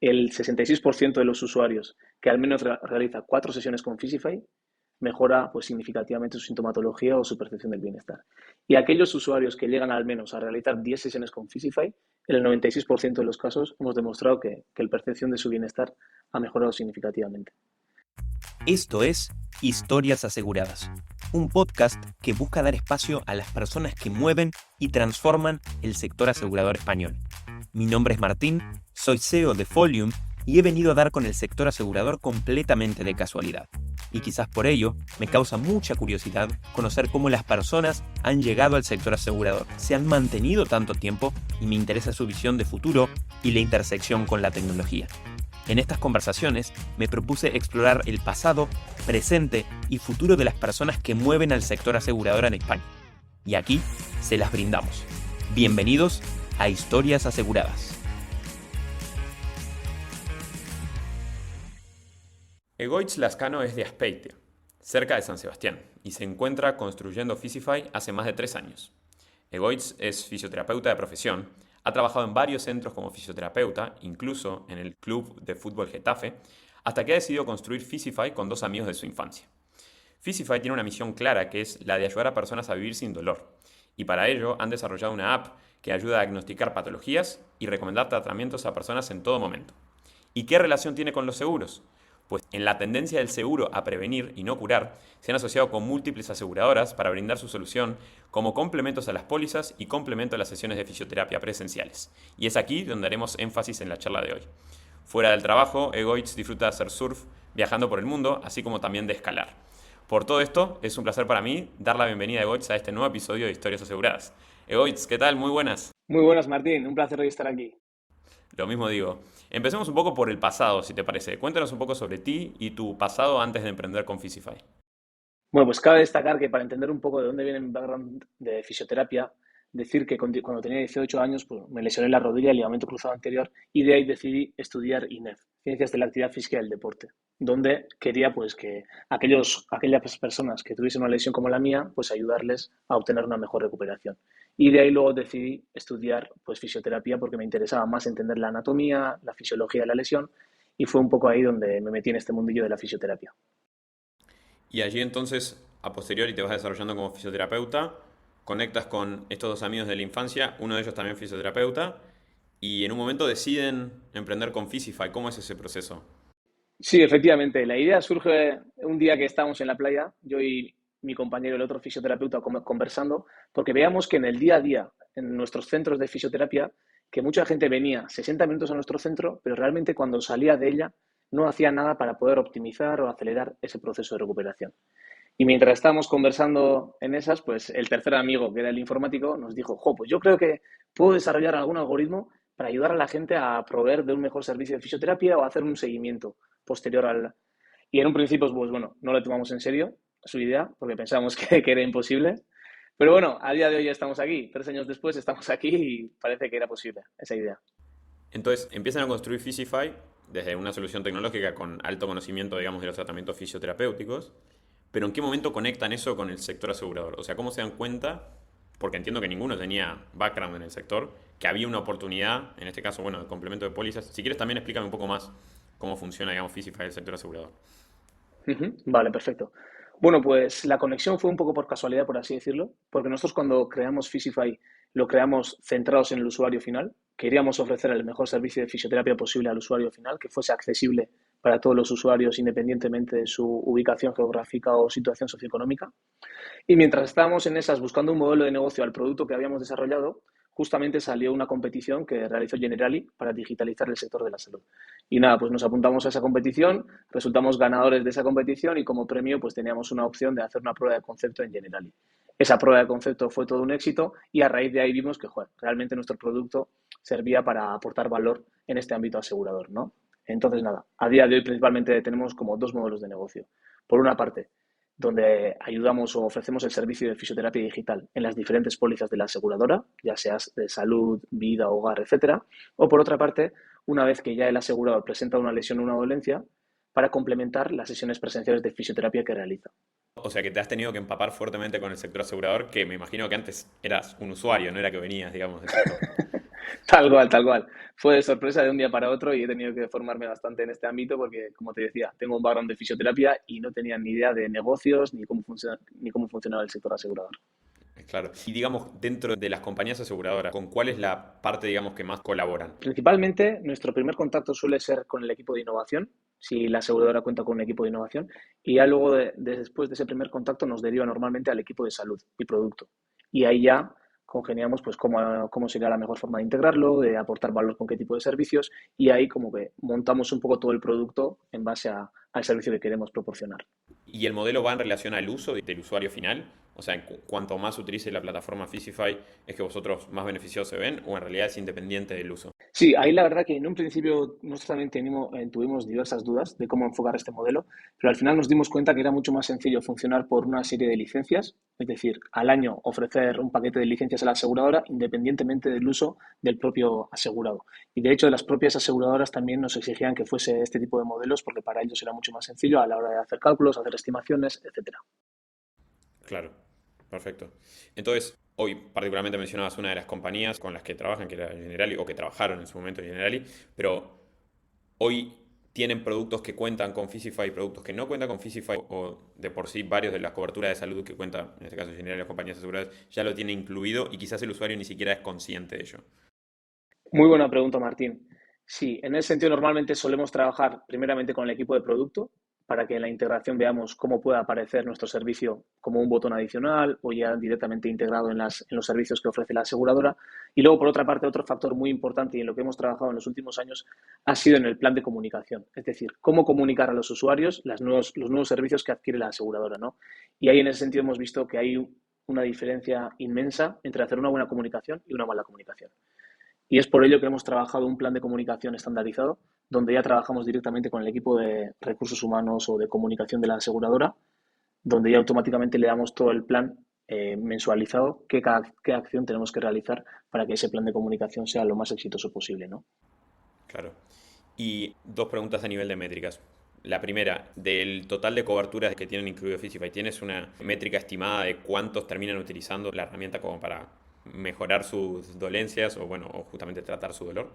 el 66% de los usuarios que al menos realiza 4 sesiones con Fisify mejora pues, significativamente su sintomatología o su percepción del bienestar. Y aquellos usuarios que llegan al menos a realizar 10 sesiones con Fisify, en el 96% de los casos hemos demostrado que la percepción de su bienestar ha mejorado significativamente. Esto es Historias Aseguradas, un podcast que busca dar espacio a las personas que mueven y transforman el sector asegurador español. Mi nombre es Martín, soy CEO de Folium y he venido a dar con el sector asegurador completamente de casualidad. Y quizás por ello me causa mucha curiosidad conocer cómo las personas han llegado al sector asegurador, se han mantenido tanto tiempo y me interesa su visión de futuro y la intersección con la tecnología. En estas conversaciones me propuse explorar el pasado, presente y futuro de las personas que mueven al sector asegurador en España. Y aquí se las brindamos. Bienvenidos a Historias Aseguradas. Egoitz Lascano es de Azpeitia, cerca de San Sebastián, y se encuentra construyendo Fisify hace más de 3 años. Egoitz es fisioterapeuta de profesión, ha trabajado en varios centros como fisioterapeuta, incluso en el club de fútbol Getafe, hasta que ha decidido construir Fisify con 2 amigos de su infancia. Fisify tiene una misión clara que es la de ayudar a personas a vivir sin dolor, y para ello han desarrollado una app que ayuda a diagnosticar patologías y recomendar tratamientos a personas en todo momento. ¿Y qué relación tiene con los seguros? Pues en la tendencia del seguro a prevenir y no curar, se han asociado con múltiples aseguradoras para brindar su solución como complementos a las pólizas y complemento a las sesiones de fisioterapia presenciales. Y es aquí donde haremos énfasis en la charla de hoy. Fuera del trabajo, Egoitz disfruta de hacer surf, viajando por el mundo, así como también de escalar. Por todo esto, es un placer para mí dar la bienvenida a Egoitz a este nuevo episodio de Historias Aseguradas. Egoitz, ¿qué tal? Muy buenas. Muy buenas, Martín. Un placer hoy estar aquí. Lo mismo digo. Empecemos un poco por el pasado, si te parece. Cuéntanos un poco sobre ti y tu pasado antes de emprender con Fisify. Bueno, pues cabe destacar que para entender un poco de dónde viene mi background de fisioterapia, decir que cuando tenía 18 años pues, me lesioné la rodilla, el ligamento cruzado anterior, y de ahí decidí estudiar INEF, Ciencias de la Actividad Física y el Deporte, donde quería pues que aquellas personas que tuviesen una lesión como la mía, pues ayudarles a obtener una mejor recuperación. Y de ahí luego decidí estudiar pues fisioterapia porque me interesaba más entender la anatomía, la fisiología de la lesión, y fue un poco ahí donde me metí en este mundillo de la fisioterapia. Y allí entonces, a posteriori, te vas desarrollando como fisioterapeuta, conectas con estos 2 amigos de la infancia, uno de ellos también fisioterapeuta, y en un momento deciden emprender con Fisify. ¿Cómo es ese proceso? Sí, efectivamente. La idea surge un día que estábamos en la playa, yo y mi compañero, el otro fisioterapeuta, conversando, porque veíamos que en el día a día, en nuestros centros de fisioterapia, que mucha gente venía 60 minutos a nuestro centro, pero realmente cuando salía de ella no hacía nada para poder optimizar o acelerar ese proceso de recuperación. Y mientras estábamos conversando en esas, pues el tercer amigo, que era el informático, nos dijo, pues yo creo que puedo desarrollar algún algoritmo para ayudar a la gente a proveer de un mejor servicio de fisioterapia o hacer un seguimiento posterior al... Y en un principio, pues bueno, no lo tomamos en serio, su idea, porque pensábamos que era imposible. Pero bueno, a día de hoy ya estamos aquí. 3 años después estamos aquí y parece que era posible esa idea. Entonces, empiezan a construir Fisify desde una solución tecnológica con alto conocimiento, digamos, de los tratamientos fisioterapéuticos, pero ¿en qué momento conectan eso con el sector asegurador? O sea, ¿cómo se dan cuenta? Porque entiendo que ninguno tenía background en el sector, que había una oportunidad, en este caso, bueno, de complemento de pólizas. Si quieres también explícame un poco más cómo funciona, digamos, Fisify el sector asegurador. Vale, perfecto. Bueno, pues la conexión fue un poco por casualidad, por así decirlo, porque nosotros cuando creamos Fisify lo creamos centrados en el usuario final. Queríamos ofrecer el mejor servicio de fisioterapia posible al usuario final, que fuese accesible para todos los usuarios independientemente de su ubicación geográfica o situación socioeconómica. Y mientras estábamos en esas buscando un modelo de negocio al producto que habíamos desarrollado, justamente salió una competición que realizó Generali para digitalizar el sector de la salud. Y nada, pues nos apuntamos a esa competición, resultamos ganadores de esa competición y como premio pues teníamos una opción de hacer una prueba de concepto en Generali. Esa prueba de concepto fue todo un éxito y a raíz de ahí vimos que realmente nuestro producto servía para aportar valor en este ámbito asegurador, ¿no? Entonces, nada, a día de hoy principalmente tenemos como 2 modelos de negocio. Por una parte, donde ayudamos o ofrecemos el servicio de fisioterapia digital en las diferentes pólizas de la aseguradora, ya sea de salud, vida, hogar, etcétera. O por otra parte, una vez que ya el asegurado presenta una lesión o una dolencia, para complementar las sesiones presenciales de fisioterapia que realiza. O sea, que te has tenido que empapar fuertemente con el sector asegurador, que me imagino que antes eras un usuario, no era que venías, digamos, del sector. Tal cual, tal cual. Fue de sorpresa de un día para otro y he tenido que formarme bastante en este ámbito porque, como te decía, tengo un background de fisioterapia y no tenía ni idea de negocios ni cómo funcionaba el sector asegurador. Claro. Y digamos, dentro de las compañías aseguradoras, ¿con cuál es la parte, digamos, que más colaboran? Principalmente, nuestro primer contacto suele ser con el equipo de innovación, si la aseguradora cuenta con un equipo de innovación, y ya luego, después de ese primer contacto, nos deriva normalmente al equipo de salud y producto. Y ahí ya congeniamos pues cómo sería la mejor forma de integrarlo, de aportar valor con qué tipo de servicios, y ahí como que montamos un poco todo el producto en base al servicio que queremos proporcionar. ¿Y el modelo va en relación al uso del usuario final? O sea, cuanto más utilice la plataforma Fisify, ¿es que vosotros más beneficiados se ven o en realidad es independiente del uso? Sí, ahí la verdad que en un principio nosotros también tuvimos diversas dudas de cómo enfocar este modelo, pero al final nos dimos cuenta que era mucho más sencillo funcionar por una serie de licencias, es decir, al año ofrecer un paquete de licencias a la aseguradora independientemente del uso del propio asegurado. Y de hecho, las propias aseguradoras también nos exigían que fuese este tipo de modelos porque para ellos era mucho más sencillo a la hora de hacer cálculos, hacer estimaciones, etcétera. Claro, perfecto. Entonces, hoy particularmente mencionabas una de las compañías con las que trabajan, que era Generali, o que trabajaron en su momento Generali, pero hoy tienen productos que cuentan con Fisify, productos que no cuentan con Fisify, o de por sí varios de las coberturas de salud que cuentan, en este caso Generali, las compañías aseguradas, ya lo tienen incluido y quizás el usuario ni siquiera es consciente de ello. Muy buena pregunta, Martín. Sí, en ese sentido normalmente solemos trabajar primeramente con el equipo de producto para que en la integración veamos cómo puede aparecer nuestro servicio como un botón adicional o ya directamente integrado en los servicios que ofrece la aseguradora. Y luego, por otra parte, otro factor muy importante y en lo que hemos trabajado en los últimos años ha sido en el plan de comunicación. Es decir, cómo comunicar a los usuarios los nuevos servicios que adquiere la aseguradora, ¿no? Y ahí en ese sentido hemos visto que hay una diferencia inmensa entre hacer una buena comunicación y una mala comunicación. Y es por ello que hemos trabajado un plan de comunicación estandarizado, donde ya trabajamos directamente con el equipo de recursos humanos o de comunicación de la aseguradora, donde ya automáticamente le damos todo el plan mensualizado, qué acción tenemos que realizar para que ese plan de comunicación sea lo más exitoso posible, ¿no? Claro. Y dos preguntas a nivel de métricas. La primera, del total de coberturas que tienen incluido Fisify, ¿tienes una métrica estimada de cuántos terminan utilizando la herramienta como para mejorar sus dolencias o, bueno, o justamente tratar su dolor?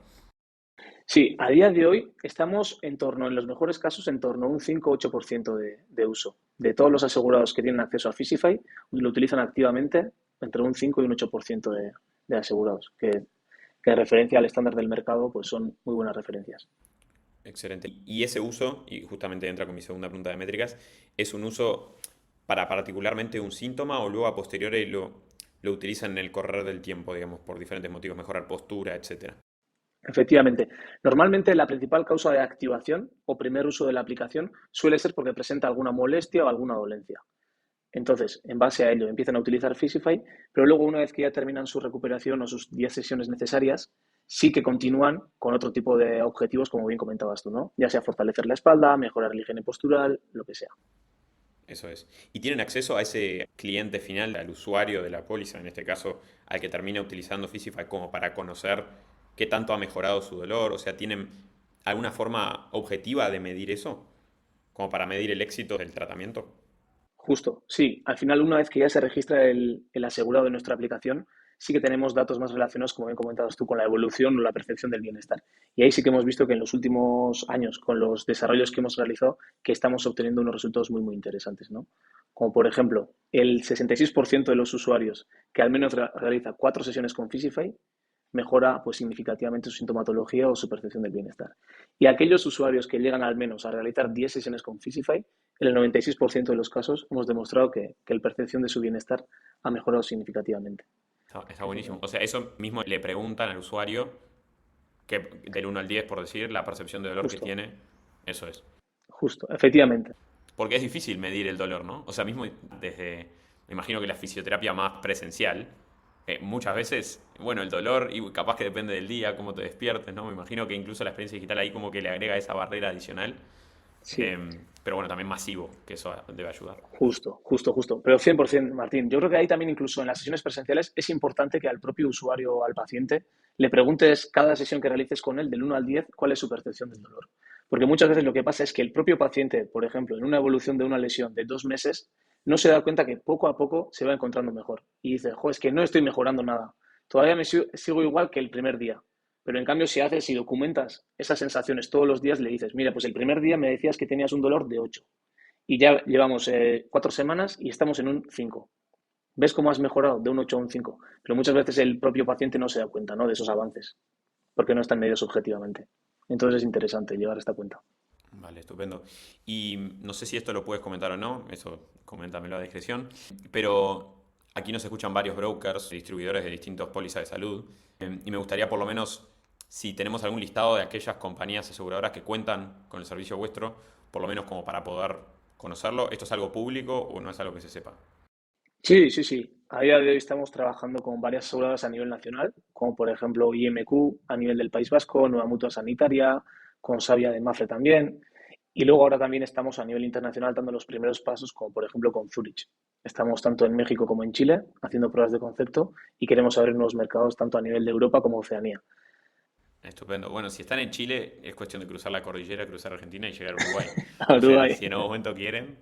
Sí, a día de hoy estamos en los mejores casos, en torno a un 5-8% de uso. De todos los asegurados que tienen acceso a Fisify, lo utilizan activamente entre un 5 y un 8% de asegurados, que en referencia al estándar del mercado, pues son muy buenas referencias. Excelente. Y ese uso, y justamente entra con mi segunda pregunta de métricas, ¿es un uso para particularmente un síntoma o luego a posteriori lo utilizan en el correr del tiempo, digamos, por diferentes motivos, mejorar postura, etcétera? Efectivamente, normalmente la principal causa de activación o primer uso de la aplicación suele ser porque presenta alguna molestia o alguna dolencia. Entonces, en base a ello, empiezan a utilizar Fisify, pero luego una vez que ya terminan su recuperación o sus 10 sesiones necesarias, sí que continúan con otro tipo de objetivos, como bien comentabas tú, ¿no? Ya sea fortalecer la espalda, mejorar la higiene postural, lo que sea. Eso es. ¿Y tienen acceso a ese cliente final, al usuario de la póliza, en este caso, al que termina utilizando Fisify como para conocer qué tanto ha mejorado su dolor? O sea, ¿tienen alguna forma objetiva de medir eso? Como para medir el éxito del tratamiento. Justo, sí. Al final, una vez que ya se registra el asegurado en nuestra aplicación, sí que tenemos datos más relacionados, como bien comentabas tú, con la evolución o la percepción del bienestar. Y ahí sí que hemos visto que en los últimos años, con los desarrollos que hemos realizado, que estamos obteniendo unos resultados muy, muy interesantes, ¿no? Como por ejemplo, el 66% de los usuarios que al menos realiza 4 sesiones con Fisify mejora pues, significativamente su sintomatología o su percepción del bienestar. Y aquellos usuarios que llegan al menos a realizar 10 sesiones con Fisify, en el 96% de los casos hemos demostrado que la percepción de su bienestar ha mejorado significativamente. Está buenísimo. O sea, eso mismo le preguntan al usuario que del 1 al 10 por decir, la percepción de dolor que Justo, tiene. Eso es. justo, efectivamente. Porque es difícil medir el dolor, ¿no? O sea, mismo desde, me imagino que la fisioterapia más presencial, muchas veces, bueno, el dolor, y capaz que depende del día, cómo te despiertes, ¿no? Me imagino que incluso la experiencia digital ahí como que le agrega esa barrera adicional, Sí, pero bueno, también masivo, que eso debe ayudar. justo, justo, justo. Pero 100%, Martín. Yo creo que ahí también, incluso en las sesiones presenciales, es importante que al propio usuario o al paciente le preguntes cada sesión que realices con él, del 1 al 10, cuál es su percepción del dolor. Porque muchas veces lo que pasa es que el propio paciente, por ejemplo, en una evolución de una lesión de 2 meses, no se da cuenta que poco a poco se va encontrando mejor. Y dice, jo, es que no estoy mejorando nada. Todavía sigo igual que el primer día. Pero en cambio, si documentas esas sensaciones todos los días, le dices, mira, pues el primer día me decías que tenías un dolor de 8 y ya llevamos 4 semanas y estamos en un 5. ¿Ves cómo has mejorado de un 8 a un 5? Pero muchas veces el propio paciente no se da cuenta, ¿no?, de esos avances, porque no están medidos objetivamente. Entonces es interesante llevar esta cuenta. Vale, estupendo. Y no sé si esto lo puedes comentar o no, eso coméntamelo a discreción, pero aquí nos escuchan varios brokers, distribuidores de distintos pólizas de salud, y me gustaría por lo menos, si tenemos algún listado de aquellas compañías aseguradoras que cuentan con el servicio vuestro, por lo menos como para poder conocerlo, ¿esto es algo público o no es algo que se sepa? Sí, sí, sí. A día de hoy estamos trabajando con varias aseguradoras a nivel nacional, como por ejemplo IMQ a nivel del País Vasco, Nueva Mutua Sanitaria, con Sabia de Mafre también. Y luego ahora también estamos a nivel internacional dando los primeros pasos, como por ejemplo con Zurich. Estamos tanto en México como en Chile haciendo pruebas de concepto y queremos abrir nuevos mercados tanto a nivel de Europa como Oceanía. Estupendo. Bueno, si están en Chile, es cuestión de cruzar la cordillera, cruzar Argentina y llegar a Uruguay. A O sea, Uruguay. si en algún momento quieren,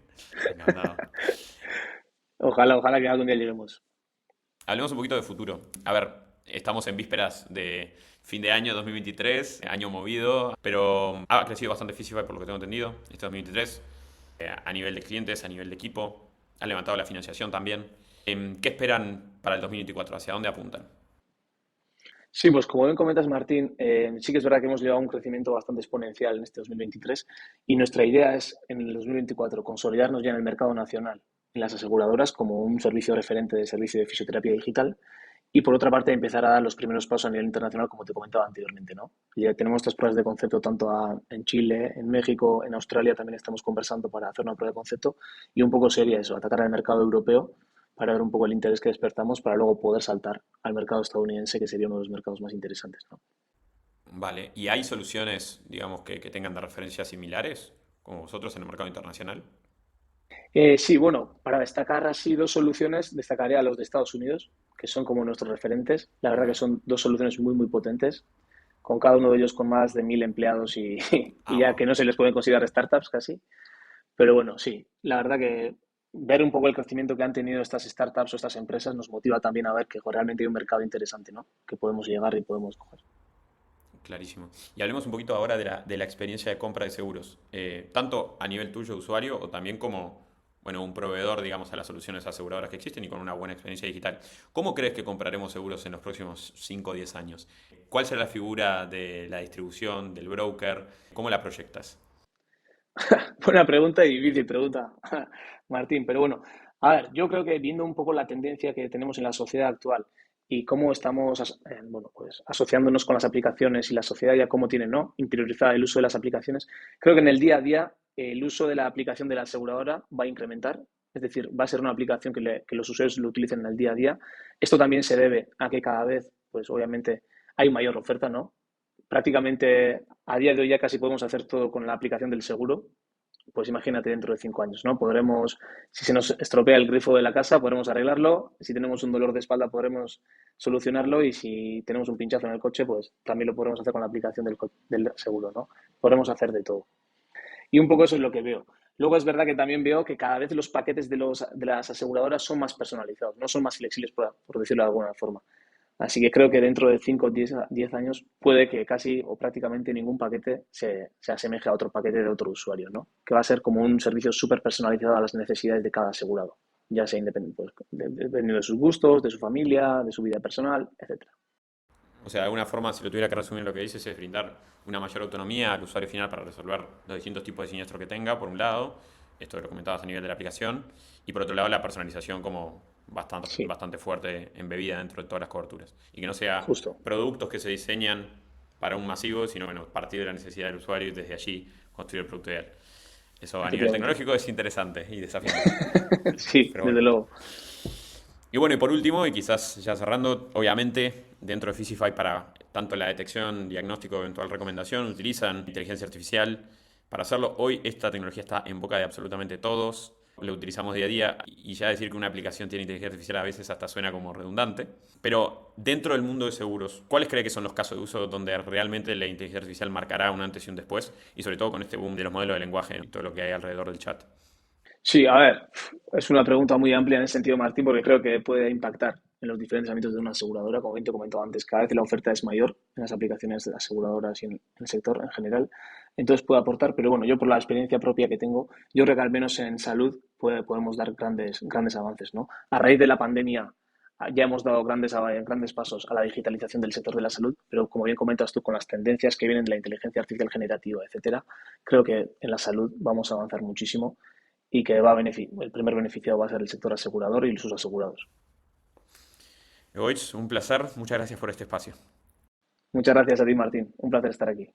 encantado. Ojalá, ojalá que algún día lleguemos. Hablemos un poquito de futuro. A ver, estamos en vísperas de fin de año 2023, año movido, pero ha crecido bastante Fisify por lo que tengo entendido, este 2023, a nivel de clientes, a nivel de equipo, han levantado la financiación también. ¿Qué esperan para el 2024? ¿Hacia dónde apuntan? Sí, pues como bien comentas, Martín, sí que es verdad que hemos llevado un crecimiento bastante exponencial en este 2023 y nuestra idea es en el 2024 consolidarnos ya en el mercado nacional, en las aseguradoras como un servicio referente de servicio de fisioterapia digital y por otra parte empezar a dar los primeros pasos a nivel internacional como te comentaba anteriormente, ¿no? Ya tenemos estas pruebas de concepto tanto en Chile, en México, en Australia también estamos conversando para hacer una prueba de concepto y un poco sería eso, atacar al mercado europeo para ver un poco el interés que despertamos para luego poder saltar al mercado estadounidense, que sería uno de los mercados más interesantes, ¿no? Vale, ¿y hay soluciones, digamos, que tengan de referencias similares, como vosotros en el mercado internacional? Sí, bueno, para destacar así dos soluciones, destacaría a los de Estados Unidos, que son como nuestros referentes. La verdad que Ok. son dos soluciones muy, muy potentes, con cada uno de ellos con más de 1.000 empleados y Ah, ya wow. que no se les puede considerar startups casi. Pero bueno, sí, la verdad que ver un poco el crecimiento que han tenido estas startups o estas empresas nos motiva también a ver que realmente hay un mercado interesante, ¿no?, que podemos llegar y podemos coger. Clarísimo. Y hablemos un poquito ahora de la experiencia de compra de seguros, tanto a nivel tuyo, usuario, o también como, bueno, un proveedor, digamos, a las soluciones aseguradoras que existen y con una buena experiencia digital. ¿Cómo crees que compraremos seguros en los próximos 5 o 10 años? ¿Cuál será la figura de la distribución, del broker? ¿Cómo la proyectas? Buena pregunta y difícil pregunta, Martín. Pero bueno, a ver, yo creo que viendo un poco la tendencia que tenemos en la sociedad actual y cómo estamos bueno, pues, asociándonos con las aplicaciones y la sociedad ya cómo tiene, ¿no?, interiorizada el uso de las aplicaciones, creo que en el día a día el uso de la aplicación de la aseguradora va a incrementar. Es decir, va a ser una aplicación que los usuarios lo utilicen en el día a día. Esto también se debe a que cada vez, pues obviamente, hay mayor oferta, ¿no? Prácticamente a día de hoy ya casi podemos hacer todo con la aplicación del seguro. Pues imagínate dentro de 5 años, ¿no? Podremos, si se nos estropea el grifo de la casa, podremos arreglarlo. Si tenemos un dolor de espalda, podremos solucionarlo. Y si tenemos un pinchazo en el coche, pues también lo podremos hacer con la aplicación del seguro, ¿no? Podremos hacer de todo. Y un poco eso es lo que veo. Luego es verdad que también veo que cada vez los paquetes de las aseguradoras son más personalizados, no son más flexibles, por decirlo de alguna forma. Así que creo que dentro de 5 o 10 años puede que casi o prácticamente ningún paquete se asemeje a otro paquete de otro usuario, ¿no? Que va a ser como un servicio súper personalizado a las necesidades de cada asegurado, ya sea independiente, pues, dependiendo de sus gustos, de su familia, de su vida personal, etcétera. O sea, de alguna forma, si lo tuviera que resumir lo que dices, es brindar una mayor autonomía al usuario final para resolver los distintos tipos de siniestro que tenga, por un lado, esto lo comentabas a nivel de la aplicación, y por otro lado la personalización como bastante, Sí, bastante fuerte, embebida dentro de todas las coberturas. Y que no sea justo. productos que se diseñan para un masivo, sino bueno, partir de la necesidad del usuario y desde allí construir el producto ideal. Eso a nivel Efectivamente. tecnológico es interesante y desafiante. Sí, Pero bueno. desde luego. Y bueno, y por último, y quizás ya cerrando, obviamente dentro de Fisify para tanto la detección, diagnóstico, eventual recomendación, utilizan inteligencia artificial para hacerlo. Hoy esta tecnología está en boca de absolutamente todos, lo utilizamos día a día y ya decir que una aplicación tiene inteligencia artificial a veces hasta suena como redundante. Pero dentro del mundo de seguros, ¿cuáles cree que son los casos de uso donde realmente la inteligencia artificial marcará un antes y un después? Y sobre todo con este boom de los modelos de lenguaje y todo lo que hay alrededor del chat. Sí, a ver, es una pregunta muy amplia en ese sentido, Martín, porque creo que puede impactar en los diferentes ámbitos de una aseguradora. Como bien te comentaba antes, cada vez la oferta es mayor en las aplicaciones de las aseguradoras y en el sector en general. Entonces puedo aportar, pero bueno, yo por la experiencia propia que tengo, yo creo que al menos en salud podemos dar grandes avances, ¿no? A raíz de la pandemia ya hemos dado grandes pasos a la digitalización del sector de la salud, pero como bien comentas tú, con las tendencias que vienen de la inteligencia artificial generativa, etcétera, creo que en la salud vamos a avanzar muchísimo y que el primer beneficiado va a ser el sector asegurador y sus asegurados. Egoitz, un placer. Muchas gracias por este espacio. Muchas gracias a ti, Martín. Un placer estar aquí.